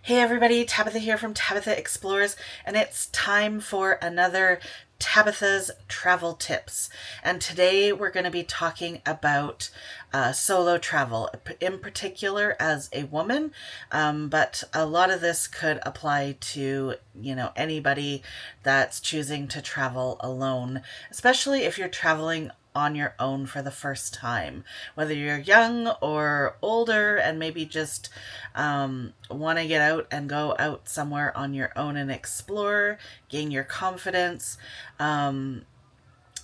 Hey everybody, Tabitha here from Tabitha Explores, and it's time for another Tabitha's Travel Tips. And today we're going to be talking about solo travel, in particular as a woman, but a lot of this could apply to, anybody that's choosing to travel alone, especially if you're traveling on your own for the first time, whether you're young or older and maybe just want to get out and go out somewhere on your own and explore, gain your confidence.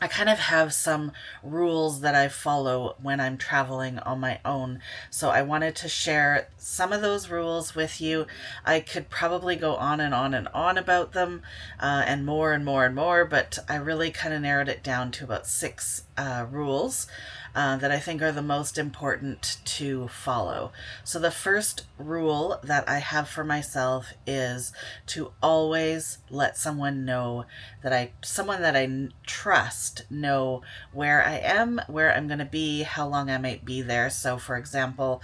I kind of have some rules that I follow when I'm traveling on my own. So I wanted to share some of those rules with you. I could probably go on and on and on about them, and more and more and more, but I really kind of narrowed it down to about six rules. That I think are the most important to follow. So, the first rule that I have for myself is to always let someone that I trust know where I am, where I'm going to be, how long I might be there. So, for example,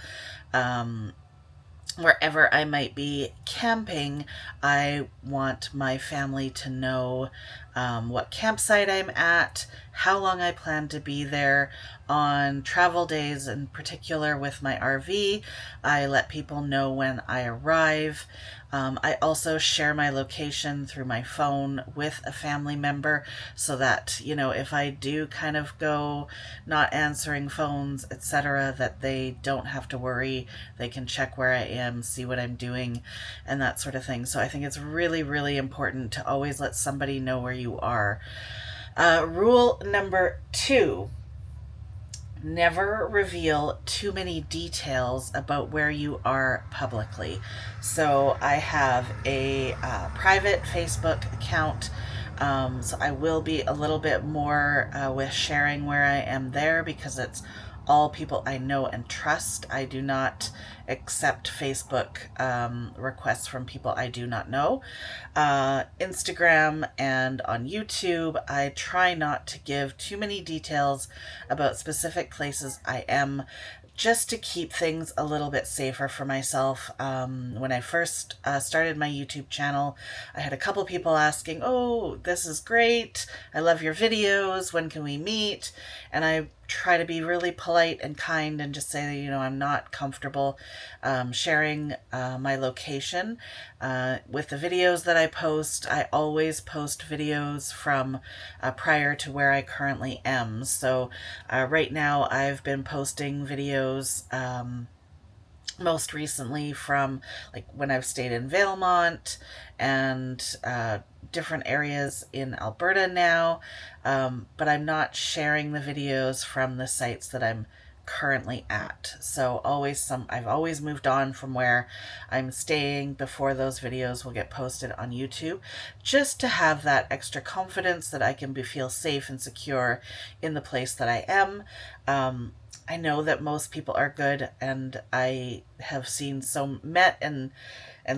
wherever I might be camping, I want my family to know what campsite I'm at, how long I plan to be there. On travel days, in particular with my RV, I let people know when I arrive. I also share my location through my phone with a family member so that, if I do kind of go not answering phones, etc., that they don't have to worry. They can check where I am, see what I'm doing, and that sort of thing. So I think it's really, really important to always let somebody know where you are. Rule number 2: never reveal too many details about where you are publicly. So I have a private Facebook account. So I will be a little bit more with sharing where I am there because it's all people I know and trust. I do not accept Facebook requests from people I do not know. Instagram and on YouTube, I try not to give too many details about specific places I am, just to keep things a little bit safer for myself. When I first started my YouTube channel, I had a couple people asking, "Oh, this is great. I love your videos. When can we meet?" And I try to be really polite and kind and just say that, I'm not comfortable sharing my location. With the videos that I post, I always post videos from prior to where I currently am. So right now I've been posting videos most recently from like when I've stayed in Valemont and different areas in Alberta now, but I'm not sharing the videos from the sites that I'm currently at. So I've always moved on from where I'm staying before those videos will get posted on YouTube, just to have that extra confidence that I can feel safe and secure in the place that I am. I know that most people are good, and I have met and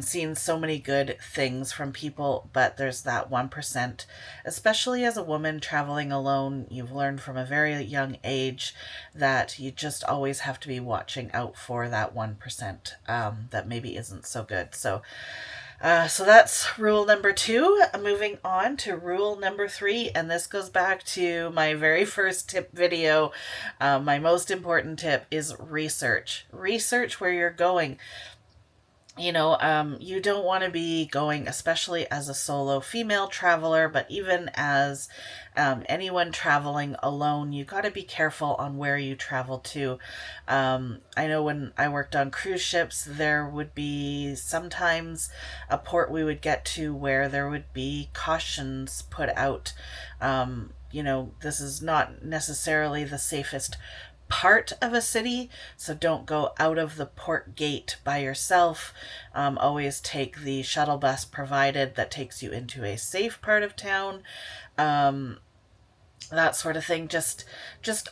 seen so many good things from people, but there's that 1%, especially as a woman traveling alone. You've learned from a very young age that you just always have to be watching out for that 1% that maybe isn't so good. So that's rule number 2. Moving on to rule number 3, and this goes back to my very first tip video. My most important tip is research. Research where you're going. You don't want to be going, especially as a solo female traveler, but even as anyone traveling alone, you got to be careful on where you travel to. I know when I worked on cruise ships, there would be sometimes a port we would get to where there would be cautions put out. This is not necessarily the safest part of a city, so don't go out of the port gate by yourself. Always take the shuttle bus provided that takes you into a safe part of town. That sort of thing. Just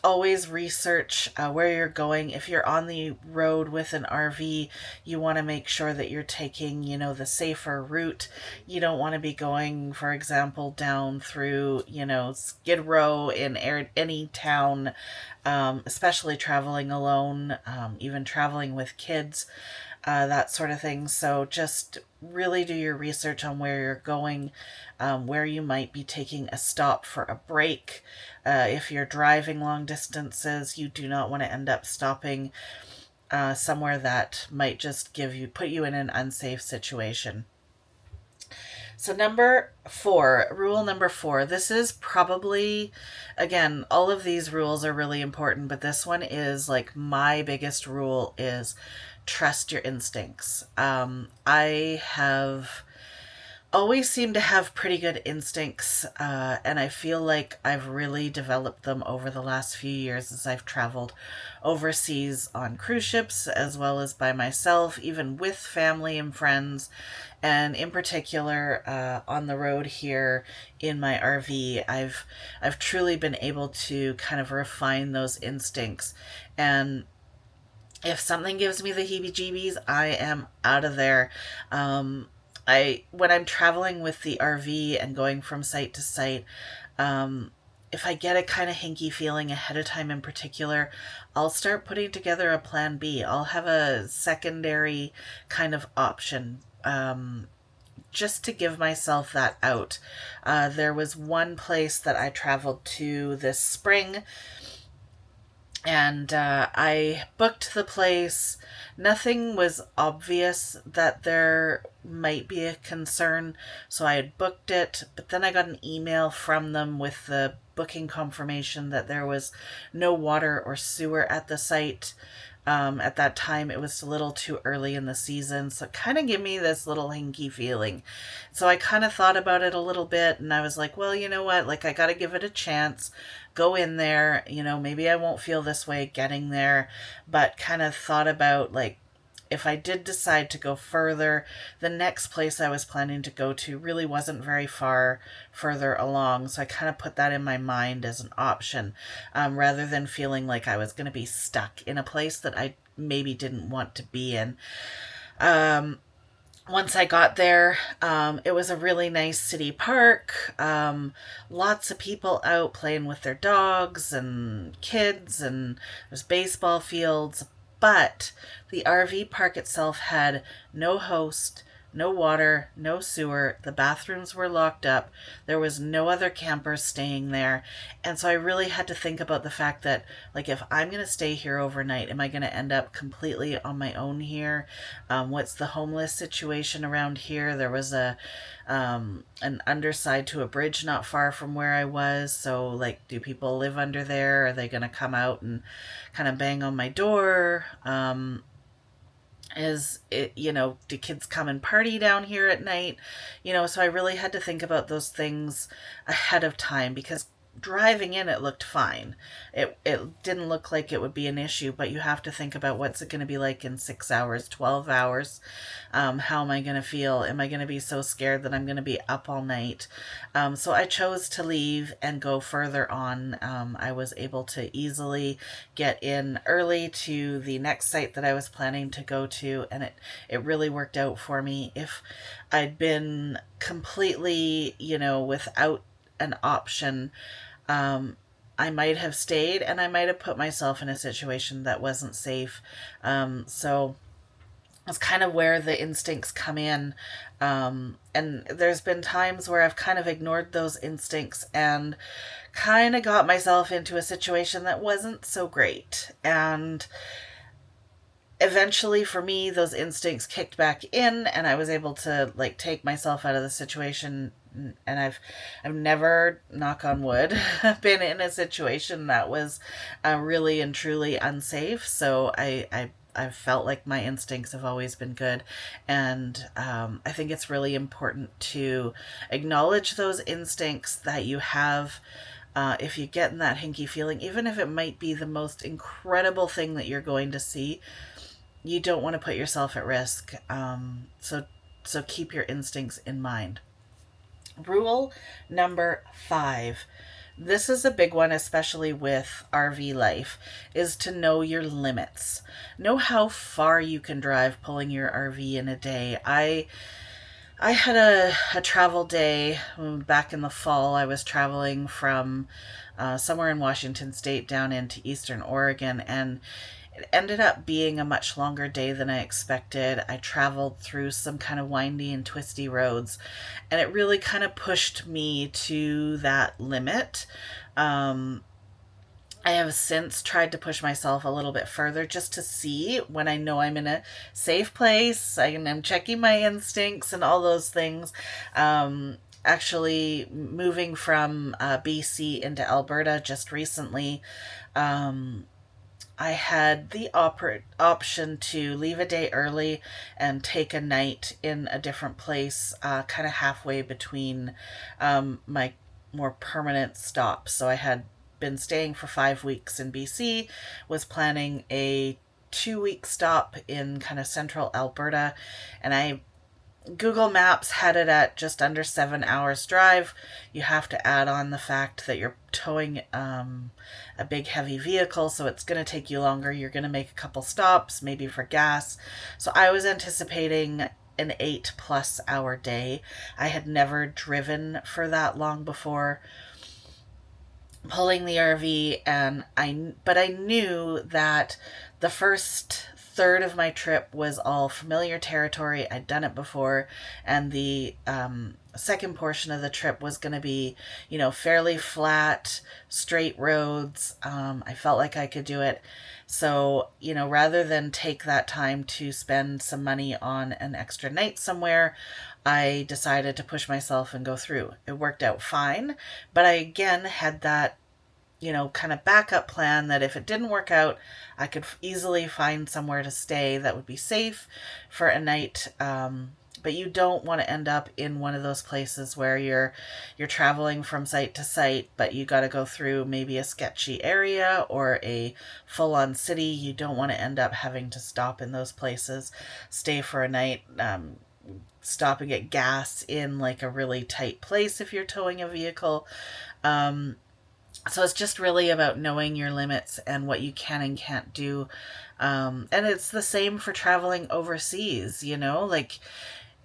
always research where you're going. If you're on the road with an RV, you want to make sure that you're taking, the safer route. You don't want to be going, for example, down through, Skid Row in any town, especially traveling alone, even traveling with kids. that sort of thing. So just really do your research on where you're going, where you might be taking a stop for a break. If you're driving long distances, you do not want to end up stopping somewhere that might just put you in an unsafe situation. So, rule number four, this is probably, again, all of these rules are really important, but this one is like my biggest rule is trust your instincts. I have always seem to have pretty good instincts, and I feel like I've really developed them over the last few years as I've traveled overseas on cruise ships as well as by myself, even with family and friends, and in particular on the road here in my RV. I've truly been able to kind of refine those instincts, and if something gives me the heebie-jeebies, I am out of there. When I'm traveling with the RV and going from site to site, if I get a kind of hinky feeling ahead of time in particular, I'll start putting together a plan B. I'll have a secondary kind of option. Just to give myself that out. There was one place that I traveled to this spring, and I booked the place. Nothing was obvious that there might be a concern, so I had booked it, but then I got an email from them with the booking confirmation that there was no water or sewer at the site. At that time, it was a little too early in the season, so it kind of gave me this little hinky feeling. So I kind of thought about it a little bit, and I was like, well, you know what? Like, I got to give it a chance. Go in there. Maybe I won't feel this way getting there, but kind of thought about, like, if I did decide to go further, the next place I was planning to go to really wasn't very far further along. So I kind of put that in my mind as an option, rather than feeling like I was going to be stuck in a place that I maybe didn't want to be in. Once I got there, it was a really nice city park. Lots of people out playing with their dogs and kids, and there's baseball fields. But the RV park itself had no host, no water, no sewer. The bathrooms were locked up. There was no other campers staying there. And so I really had to think about the fact that, like, if I'm going to stay here overnight, am I going to end up completely on my own here? What's the homeless situation around here? There was an underside to a bridge not far from where I was. So, like, do people live under there? Are they going to come out and kind of bang on my door? Is it, do kids come and party down here at night? So I really had to think about those things ahead of time, because driving in, it looked fine. It didn't look like it would be an issue, but you have to think about what's it going to be like in 6 hours, 12 hours. How am I going to feel? Am I going to be so scared that I'm going to be up all night? So I chose to leave and go further on. I was able to easily get in early to the next site that I was planning to go to, and it really worked out for me. If I'd been completely, without an option, I might have stayed, and I might have put myself in a situation that wasn't safe. So it's kind of where the instincts come in. And there's been times where I've kind of ignored those instincts and kind of got myself into a situation that wasn't so great. And eventually, for me, those instincts kicked back in, and I was able to, like, take myself out of the situation. And I've never, knock on wood, been in a situation that was really and truly unsafe. So I've felt like my instincts have always been good, and I think it's really important to acknowledge those instincts that you have. If you get in that hinky feeling, even if it might be the most incredible thing that you're going to see, you don't want to put yourself at risk. So keep your instincts in mind. Rule number 5. This is a big one, especially with RV life, is to know your limits. Know how far you can drive pulling your RV in a day. I had a travel day back in the fall. I was traveling from somewhere in Washington State down into Eastern Oregon, and It ended up being a much longer day than I expected. I traveled through some kind of windy and twisty roads, and it really kind of pushed me to that limit. Um, I have since tried to push myself a little bit further just to see when I know I'm in a safe place. I'm checking my instincts and all those things. Actually, moving from BC into Alberta just recently, um, I had the option to leave a day early and take a night in a different place, kind of halfway between my more permanent stops. So I had been staying for 5 weeks in BC, was planning a 2 week stop in kind of central Alberta, and I Google Maps had it at just under 7 hours drive. You have to add on the fact that you're towing a big heavy vehicle, so it's going to take you longer. You're going to make a couple stops, maybe for gas. So I was anticipating an 8+ hour day. I had never driven for that long before pulling the RV, and I knew that the first third of my trip was all familiar territory. I'd done it before, and the second portion of the trip was going to be, fairly flat, straight roads. I felt like I could do it. So, rather than take that time to spend some money on an extra night somewhere, I decided to push myself and go through. It worked out fine, but I again had that, kind of backup plan that if it didn't work out, I could easily find somewhere to stay that would be safe for a night. But you don't want to end up in one of those places where you're traveling from site to site, but you got to go through maybe a sketchy area or a full-on city. You don't want to end up having to stop in those places, stay for a night, stop and get gas in like a really tight place if you're towing a vehicle. So it's just really about knowing your limits and what you can and can't do. And it's the same for traveling overseas, like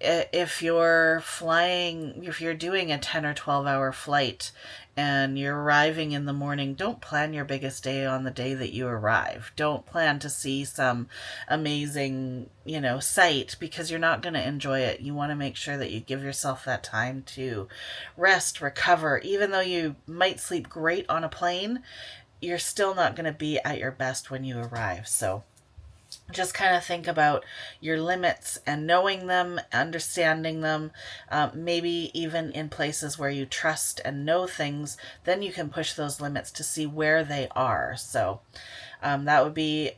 if you're flying, if you're doing a 10 or 12 hour flight and you're arriving in the morning, don't plan your biggest day on the day that you arrive. Don't plan to see some amazing, sight, because you're not going to enjoy it. You want to make sure that you give yourself that time to rest, recover. Even though you might sleep great on a plane, you're still not going to be at your best when you arrive. So just kind of think about your limits and knowing them, understanding them, maybe even in places where you trust and know things, then you can push those limits to see where they are. So that would be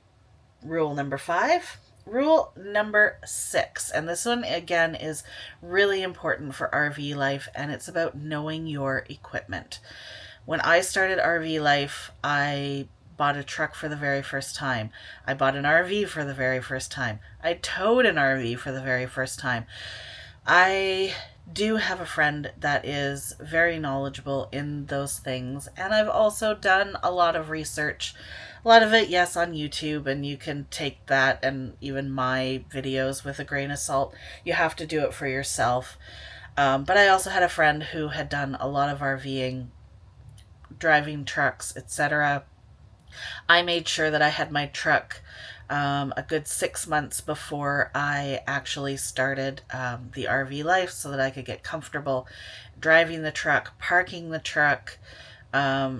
rule number 5. Rule number 6, and this one again is really important for RV life, and it's about knowing your equipment. When I started RV life, I bought a truck for the very first time. I bought an RV for the very first time. I towed an RV for the very first time. I do have a friend that is very knowledgeable in those things, and I've also done a lot of research. A lot of it, yes, on YouTube, and you can take that and even my videos with a grain of salt. You have to do it for yourself. But I also had a friend who had done a lot of RVing, driving trucks, etc. I made sure that I had my truck a good 6 months before I actually started the RV life, so that I could get comfortable driving the truck, parking the truck,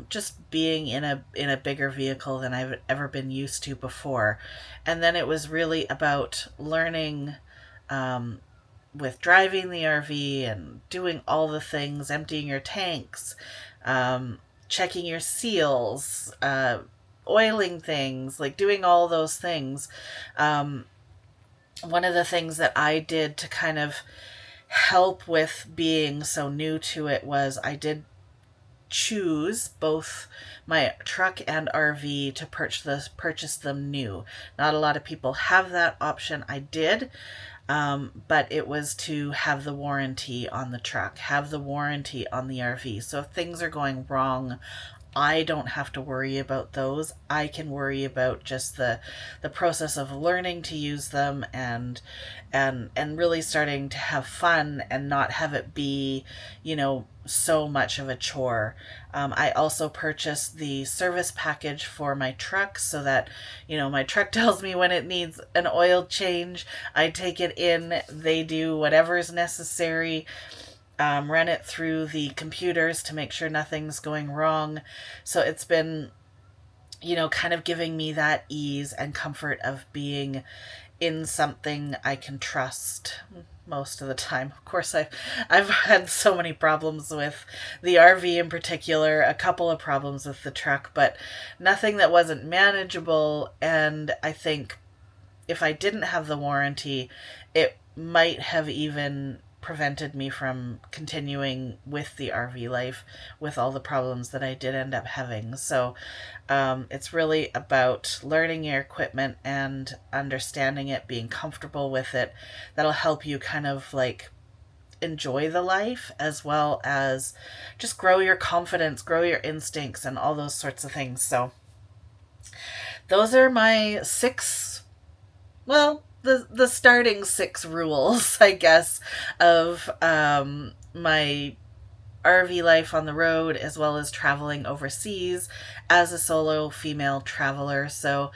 just being in a bigger vehicle than I've ever been used to before. And then it was really about learning with driving the RV and doing all the things, emptying your tanks, checking your seals, oiling things, like doing all those things. One of the things that I did to kind of help with being so new to it was I did choose both my truck and RV to purchase them new. Not a lot of people have that option. I did. But it was to have the warranty on the truck, have the warranty on the RV. So if things are going wrong I don't have to worry about those. I can worry about just the process of learning to use them, and really starting to have fun and not have it be, so much of a chore. I also purchased the service package for my truck so that, my truck tells me when it needs an oil change. I take it in, they do whatever is necessary, run it through the computers to make sure nothing's going wrong. So it's been, kind of giving me that ease and comfort of being in something I can trust most of the time. Of course, I've had so many problems with the RV in particular, a couple of problems with the truck, but nothing that wasn't manageable. And I think if I didn't have the warranty, it might have even prevented me from continuing with the RV life with all the problems that I did end up having. So it's really about learning your equipment and understanding it, being comfortable with it. That'll help you kind of like enjoy the life, as well as just grow your confidence, grow your instincts, and all those sorts of things. So those are my six, well, the starting six rules, I guess, of my RV life on the road, as well as traveling overseas as a solo female traveler. So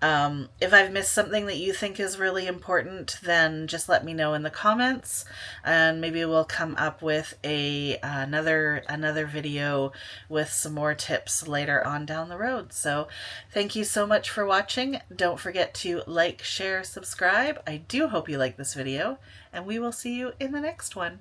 if I've missed something that you think is really important, then just let me know in the comments, and maybe we'll come up with another video with some more tips later on down the road. So thank you so much for watching. Don't forget to like, share, subscribe. I do hope you like this video, and we will see you in the next one.